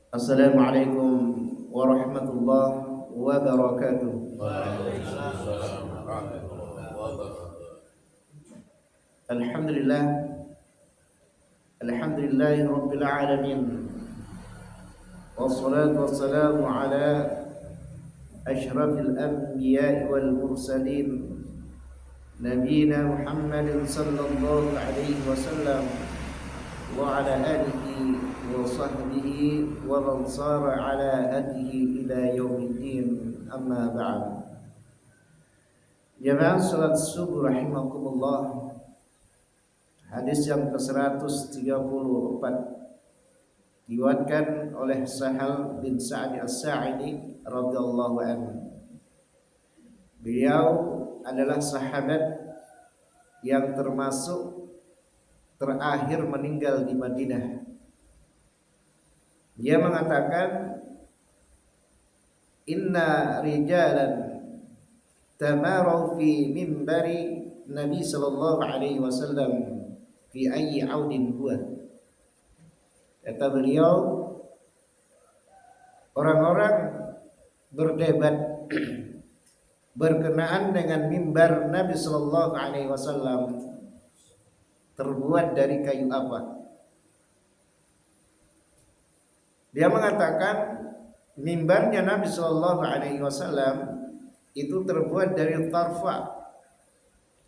Assalamualaikum warahmatullahi wabarakatuh. Waalaikumsalam warahmatullahi wabarakatuh. Alhamdulillah, alhamdulillahi rabbil alamin. Wassalatu wassalamu ala asyrafil anbiya'i wal mursalin, nabiyina Muhammadin sallallahu alaihi wasallam wa ala alihi wa sahbihi wa man sara ala hadihi ila yaumiddin. Amma ba'd. Jamaah salat subuh rahimakumullah. Hadis yang ke-134 diriwayatkan oleh Sahal bin Sa'd As-Sa'idi radhiyallahu anhu. Beliau adalah sahabat yang termasuk terakhir meninggal di Madinah. Dia mengatakan, inna rijalan tamaraw fi mimbari Nabi sallallahu alaihi wasallam fi ayyi audin huwa. Kata beliau, orang-orang berdebat berkenaan dengan mimbar Nabi sallallahu alaihi wasallam terbuat dari kayu apa. Dia mengatakan mimbarnya Nabi sallallahu alaihi wasallam itu terbuat dari tarfa,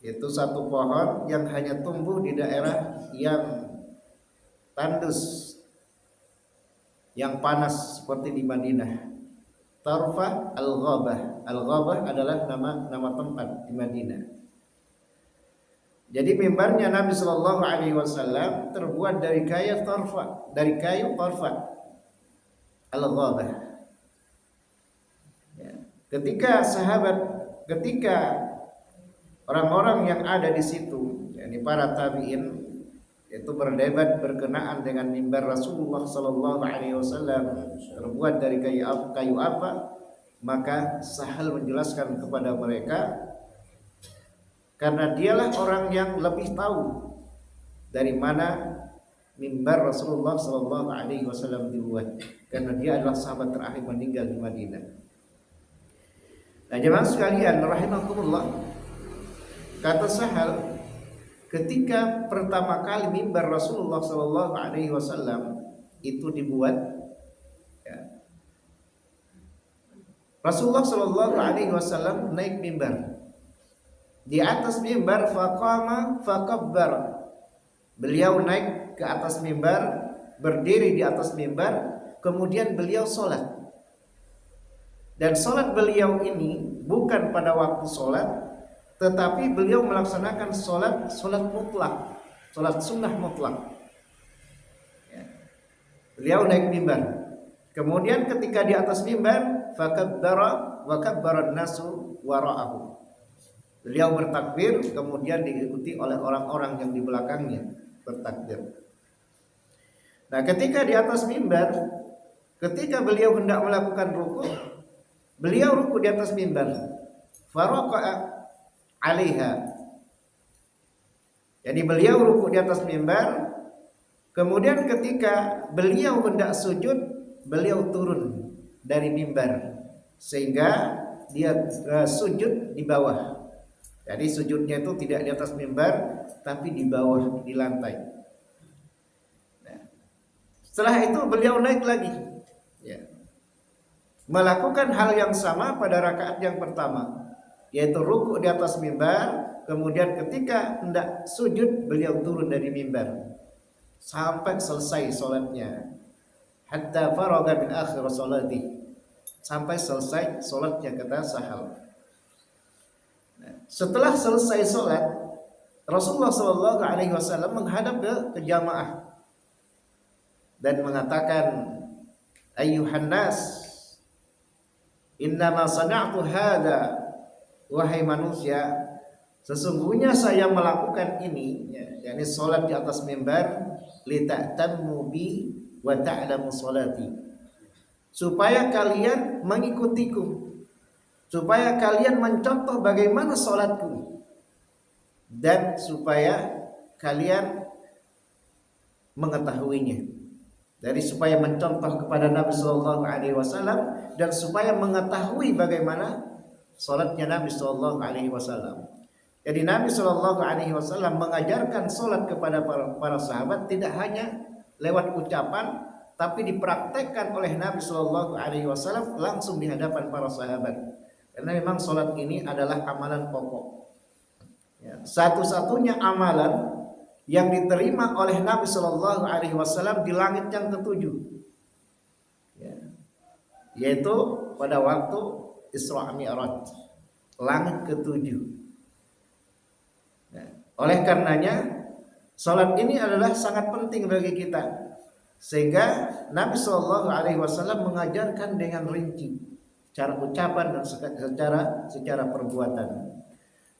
yaitu satu pohon yang hanya tumbuh di daerah yang tandus, yang panas seperti di Madinah. Tarfa al-Ghabah. Al-Ghabah adalah nama tempat di Madinah. Jadi mimbarnya Nabi sallallahu alaihi wasallam terbuat dari kayu tarfa, al-Ghabah. Ya. Ketika orang-orang yang ada di situ, yakni para tabi'in, itu berdebat berkenaan dengan mimbar Rasulullah sallallahu alaihi wasallam terbuat dari kayu apa, maka Sahal menjelaskan kepada mereka, karena dialah orang yang lebih tahu dari mana mimbar Rasulullah sallallahu alaihi wasallam dibuat, karena dia adalah sahabat terakhir meninggal di Madinah. Nah, jemaah sekalian rahimakumullah, kata Sahal, ketika pertama kali mimbar Rasulullah sallallahu alaihi wasallam itu dibuat, ya, Rasulullah sallallahu alaihi wasallam naik mimbar. Di atas mimbar faqama fakabbara. Beliau naik ke atas mimbar, berdiri di atas mimbar, kemudian beliau sholat. Dan sholat beliau ini bukan pada waktu sholat, tetapi beliau melaksanakan sholat mutlak, sholat sunnah mutlak. Ya. Beliau naik mimbar. Kemudian ketika di atas mimbar, fakabbara wa kabbara an-nasu wara'ahu. Beliau bertakbir, kemudian diikuti oleh orang-orang yang di belakangnya bertakbir. Nah, ketika di atas mimbar, ketika beliau hendak melakukan ruku, beliau ruku di atas mimbar. Faraqa'a 'alaiha. Jadi beliau ruku di atas mimbar, kemudian ketika beliau hendak sujud, beliau turun dari mimbar sehingga dia sujud di bawah. Jadi sujudnya itu tidak di atas mimbar, tapi di bawah, di lantai. Nah, setelah itu beliau naik lagi, ya, melakukan hal yang sama pada rakaat yang pertama, yaitu ruku di atas mimbar. Kemudian ketika hendak sujud, beliau turun dari mimbar sampai selesai sholatnya. Hatta faragha min akhir sholati, sampai selesai sholatnya, kata Sahal. Setelah selesai sholat, Rasulullah Shallallahu Alaihi Wasallam menghadap ke jamaah dan mengatakan, Ayyuhan nas, innama sana'tu hada, wahai manusia, sesungguhnya saya melakukan ini, yakni sholat di atas mimbar, lita'tammu bi wa ta'lamu sholati, supaya kalian mengikutiku, supaya kalian mencontoh bagaimana sholatku, dan supaya kalian mengetahuinya. dari supaya mencontoh kepada Nabi Shallallahu Alaihi Wasallam dan supaya mengetahui bagaimana salatnya Nabi Shallallahu Alaihi Wasallam. Jadi Nabi Shallallahu Alaihi Wasallam mengajarkan salat kepada para sahabat tidak hanya lewat ucapan, tapi dipraktekkan oleh Nabi Shallallahu Alaihi Wasallam langsung di hadapan para sahabat. Karena memang salat ini adalah amalan pokok. Ya, satu-satunya amalan yang diterima oleh Nabi Shallallahu Alaihi Wasallam di langit yang ketujuh, ya, yaitu pada waktu Isra Mi'raj, langit ketujuh. Ya, oleh karenanya, salat ini adalah sangat penting bagi kita, sehingga Nabi Shallallahu Alaihi Wasallam mengajarkan dengan rinci, cara ucapan dan secara perbuatan.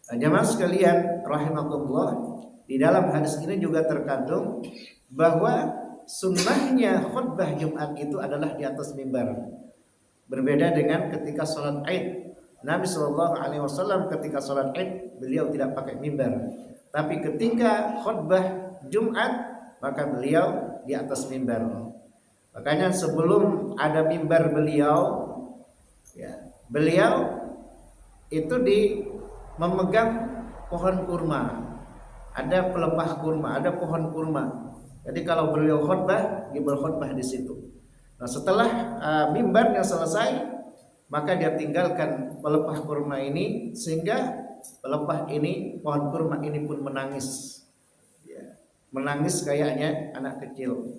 Nah, jemaah sekalian rahimakumullah, di dalam hadis ini juga terkandung bahwa sunnahnya khutbah Jumat itu adalah di atas mimbar. Berbeda dengan ketika sholat Id. Nabi Shallallahu Alaihi Wasallam ketika sholat Id beliau tidak pakai mimbar, tapi ketika khutbah Jumat maka beliau di atas mimbar. Makanya sebelum ada mimbar beliau, ya, beliau itu memegang pohon kurma. Ada pelepah kurma, ada pohon kurma. Jadi kalau beliau khutbah, dia berkhutbah di situ. Nah, setelah mimbarnya selesai, maka dia tinggalkan pelepah kurma ini, sehingga pelepah ini, pohon kurma ini pun menangis. Ya, menangis kayaknya anak kecil.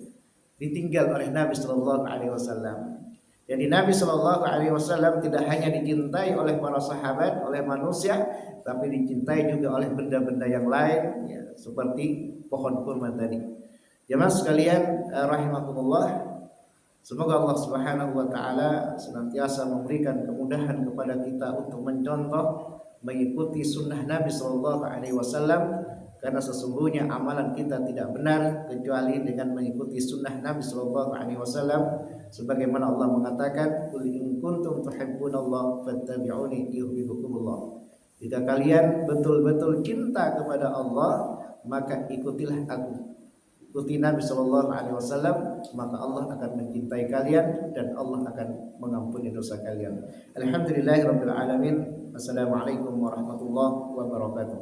Ditinggal oleh Nabi Shallallahu Alaihi Wasallam. Jadi Nabi Shallallahu Alaihi Wasallam tidak hanya dicintai oleh para sahabat, oleh manusia, tapi dicintai juga oleh benda-benda yang lain, ya, seperti pohon kurma tadi. Jemaah sekalian rahimakumullah, semoga Allah Subhanahu wa taala senantiasa memberikan kemudahan kepada kita untuk mencontoh, mengikuti sunnah Nabi Shallallahu Alaihi Wasallam, karena sesungguhnya amalan kita tidak benar kecuali dengan mengikuti sunnah Nabi Shallallahu Alaihi Wasallam. Sebagaimana Allah mengatakan, "Qul in kuntum tuhibbunallah fattabi'uni yuhibbukumullah." Jika kalian betul-betul cinta kepada Allah, maka ikutilah aku. Ikuti Nabi Shallallahu Alaihi Wasallam, maka Allah akan mencintai kalian dan Allah akan mengampuni dosa kalian. Alhamdulillahirabbil alamin. Assalamualaikum warahmatullahi wabarakatuh.